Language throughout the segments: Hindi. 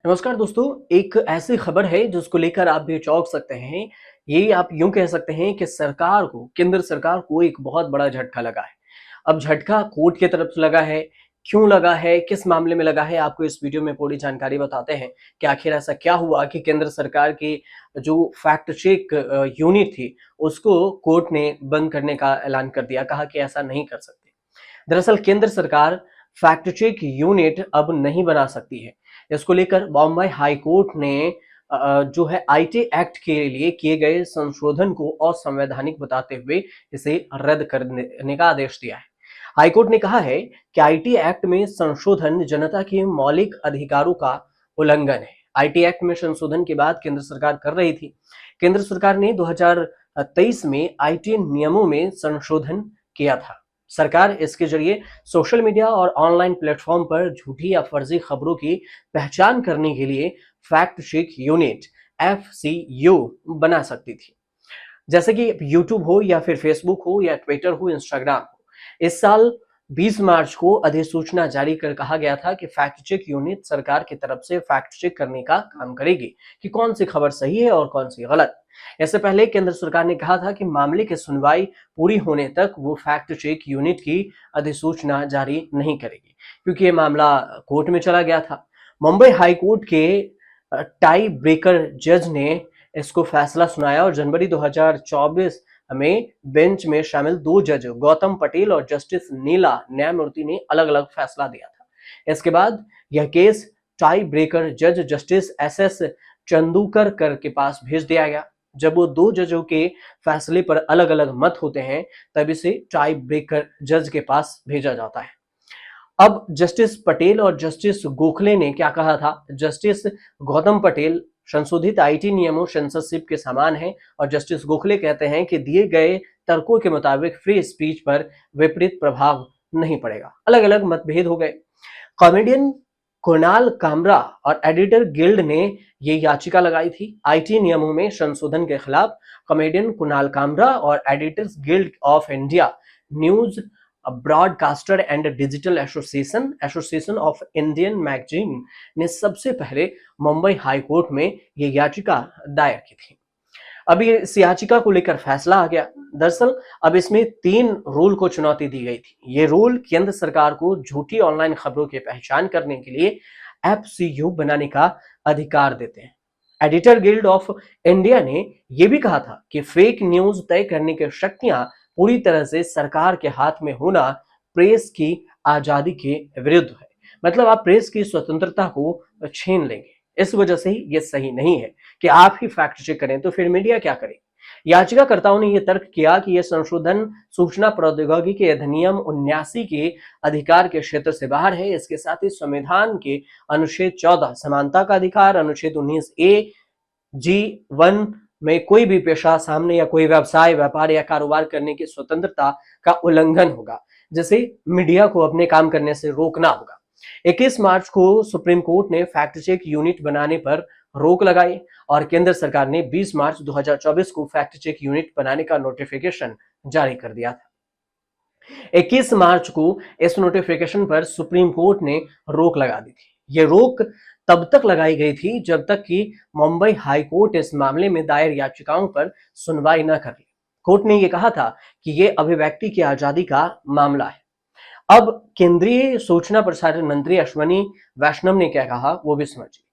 नमस्कार दोस्तों। एक ऐसी खबर है जिसको लेकर आप भी चौंक सकते हैं। ये आप यूं कह सकते हैं कि सरकार को, केंद्र सरकार को एक बहुत बड़ा झटका लगा है। अब झटका कोर्ट की तरफ से लगा है। क्यों लगा है, किस मामले में लगा है, आपको इस वीडियो में पूरी जानकारी बताते हैं कि आखिर ऐसा क्या हुआ कि केंद्र सरकार की जो फैक्ट चेक यूनिट थी उसको कोर्ट ने बंद करने का ऐलान कर दिया। कहा कि ऐसा नहीं कर सकते। दरअसल केंद्र सरकार फैक्ट चेक यूनिट अब नहीं बना सकती है। इसको लेकर बॉम्बे हाई कोर्ट ने जो है आईटी एक्ट के लिए किए गए संशोधन को असंवैधानिक बताते हुए इसे रद्द करने का आदेश दिया है। हाईकोर्ट ने कहा है कि आईटी एक्ट में संशोधन जनता के मौलिक अधिकारों का उल्लंघन है। आईटी एक्ट में संशोधन की बात केंद्र सरकार कर रही थी। केंद्र सरकार ने 2023 में आईटी नियमों में संशोधन किया था। सरकार इसके जरिए सोशल मीडिया और ऑनलाइन प्लेटफॉर्म पर झूठी या फर्जी खबरों की पहचान करने के लिए फैक्ट चेक यूनिट एफसीयू बना सकती थी। जैसे कि यूट्यूब हो या फिर फेसबुक हो या ट्विटर हो, इंस्टाग्राम हो। इस साल 20 मार्च को अधिसूचना जारी कर कहा गया था कि फैक्ट चेक यूनिट सरकार की तरफ से फैक्ट चेक करने का काम करेगी कि कौन सी खबर सही है और कौन सी गलत। इससे पहले केंद्र सरकार ने कहा था कि मामले की सुनवाई पूरी होने तक वो फैक्ट चेक यूनिट की अधिसूचना जारी नहीं करेगी, क्योंकि ये मामला कोर्ट में चला गया था। मुंबई हाई कोर्ट के टाई ब्रेकर जज ने इसको फैसला सुनाया और जनवरी 2024 में बेंच में शामिल दो जज गौतम पटेल और जस्टिस नीला न्यायमूर्ति ने अलग अलग फैसला दिया था। इसके बाद यह केस टाई ब्रेकर जज जस्टिस एस चंदूकर के पास भेज दिया गया। जब वो दो जजों के फैसले पर अलग अलग मत होते हैं तब इसे टाई ब्रेकर जज के पास भेजा जाता है। अब जस्टिस पटेल और जस्टिस गोखले ने क्या कहा था। जस्टिस गौतम पटेल संशोधित आईटी नियमों सेंसरशिप के समान है और जस्टिस गोखले कहते हैं कि दिए गए तर्कों के मुताबिक फ्री स्पीच पर विपरीत प्रभाव नहीं पड़ेगा। अलग अलग मतभेद हो गए। कॉमेडियन कुणाल कामरा और एडिटर गिल्ड ने ये याचिका लगाई थी आईटी नियमों में संशोधन के खिलाफ। कॉमेडियन कुणाल कामरा और editors guild of India, news broadcaster and digital association, association of Indian magazine ने सबसे पहले मुंबई हाई कोर्ट में ये याचिका दायर की थी। अभी इस याचिका को लेकर फैसला आ गया। दरअसल अब इसमें 3 रूल को चुनौती दी गई थी। ये रूल केंद्र सरकार को झूठी ऑनलाइन खबरों की पहचान करने के लिए एफसीयू बनाने का अधिकार देते हैं। एडिटर गिल्ड ऑफ इंडिया ने यह भी कहा था कि फेक न्यूज तय करने की शक्तियां पूरी तरह से सरकार के हाथ में होना प्रेस की आजादी के विरुद्ध है। मतलब आप प्रेस की स्वतंत्रता को छीन लेंगे। इस वजह से ही ये सही नहीं है कि आप ही फैक्ट चेक करें, तो फिर मीडिया क्या करे। याचिकाकर्ताओं ने यह तर्क किया कि यह संशोधन सूचना प्रौद्योगिकी अधिनियम 79 के अधिकार के क्षेत्र से बाहर है। इसके साथ ही संविधान के अनुच्छेद 14 समानता का अधिकार, अनुच्छेद 19A(G)(1) में कोई भी पेशा, सामने या कोई व्यवसाय, व्यापार या कारोबार करने की स्वतंत्रता का उल्लंघन होगा, जिसे मीडिया को अपने काम करने से रोकना होगा। 21 मार्च को सुप्रीम कोर्ट ने फैक्ट चेक यूनिट बनाने पर रोक लगाई और केंद्र सरकार ने 20 मार्च 2024 को फैक्ट चेक यूनिट बनाने का नोटिफिकेशन जारी कर दिया था। 21 मार्च को इस नोटिफिकेशन पर सुप्रीम कोर्ट ने रोक लगा दी थी। ये रोक तब तक लगाई गई थी जब तक कि मुंबई हाई कोर्ट इस मामले में दायर याचिकाओं पर सुनवाई न कर ले। कोर्ट ने यह कहा था कि यह अभिव्यक्ति की आजादी का मामला है। अब केंद्रीय सूचना प्रसारण मंत्री अश्वनी वैष्णव ने क्या कहा वो भी समझिए।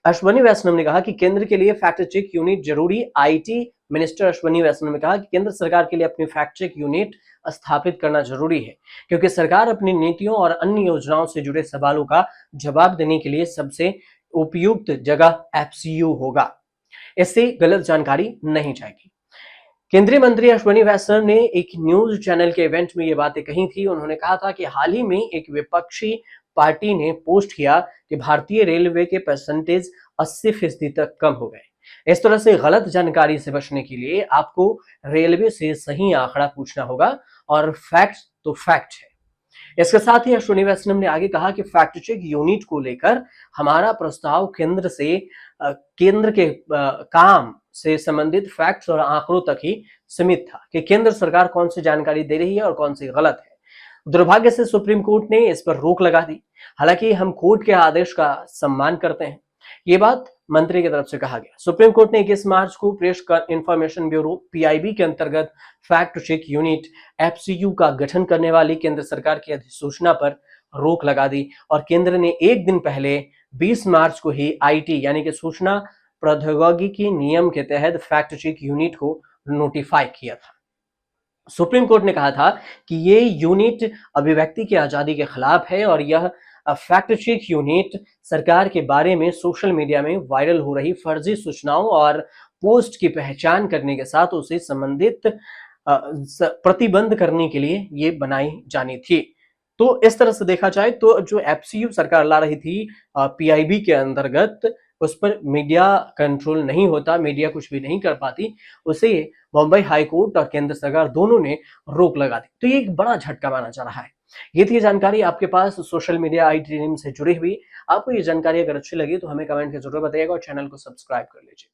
अश्वनी वैष्णव ने कहा कि केंद्र के लिए फैक्ट चेक यूनिट जरूरी। आईटी मिनिस्टर अश्वनी वैष्णव ने कहा कि केंद्र सरकार के लिए अपनी फैक्ट चेक यूनिट स्थापित करना जरूरी है, क्योंकि सरकार अपनी नीतियों और अन्य योजनाओं से जुड़े सवालों का जवाब देने के लिए सबसे उपयुक्त जगह एफसीयू होगा। इससे गलत जानकारी नहीं जाएगी। केंद्रीय मंत्री अश्वनी वैष्णव ने एक न्यूज चैनल के इवेंट में ये बातें कही थी। उन्होंने कहा था कि हाल ही में एक विपक्षी पार्टी ने पोस्ट किया कि भारतीय रेलवे के परसेंटेज 80% तक कम हो गए। इस तरह से गलत जानकारी से बचने के लिए आपको रेलवे से सही आंकड़ा पूछना होगा और फैक्ट तो फैक्ट है। इसके साथ ही अश्विनी वैष्णव ने आगे कहा कि फैक्ट चेक यूनिट को लेकर हमारा प्रस्ताव केंद्र के काम से संबंधित फैक्ट्स और आंकड़ों तक ही सीमित था कि केंद्र सरकार कौन सी जानकारी दे रही है और कौन सी गलत है। दुर्भाग्य से सुप्रीम कोर्ट ने इस पर रोक लगा दी। हालांकि हम कोर्ट के आदेश का सम्मान करते हैं। ये बात मंत्री की तरफ से कहा गया। सुप्रीम कोर्ट ने 21 मार्च को प्रेस इंफॉर्मेशन ब्यूरो पीआईबी के अंतर्गत फैक्ट चेक यूनिट एफसीयू का गठन करने वाली केंद्र सरकार की अधिसूचना पर रोक लगा दी और केंद्र ने एक दिन पहले 20 मार्च को ही आईटी यानी कि सूचना प्रौद्योगिकी नियम के तहत फैक्ट चेक यूनिट को नोटिफाई किया था। सुप्रीम कोर्ट ने कहा था कि ये यूनिट अभिव्यक्ति की आजादी के खिलाफ है और यह फैक्ट चेक यूनिट सरकार के बारे में सोशल मीडिया में वायरल हो रही फर्जी सूचनाओं और पोस्ट की पहचान करने के साथ उसे संबंधित प्रतिबंध करने के लिए ये बनाई जानी थी। तो इस तरह से देखा जाए तो जो एफसीयू सरकार ला रही थी पीआईबी के अंतर्गत, उस पर मीडिया कंट्रोल नहीं होता, मीडिया कुछ भी नहीं कर पाती, उसे बॉम्बे हाई कोर्ट और केंद्र सरकार दोनों ने रोक लगा दी। तो ये एक बड़ा झटका माना जा रहा है। ये थी जानकारी आपके पास सोशल मीडिया आई टीम से जुड़ी हुई। आपको ये जानकारी अगर अच्छी लगी तो हमें कमेंट के जरूर बताइएगा और चैनल को सब्सक्राइब कर लीजिए।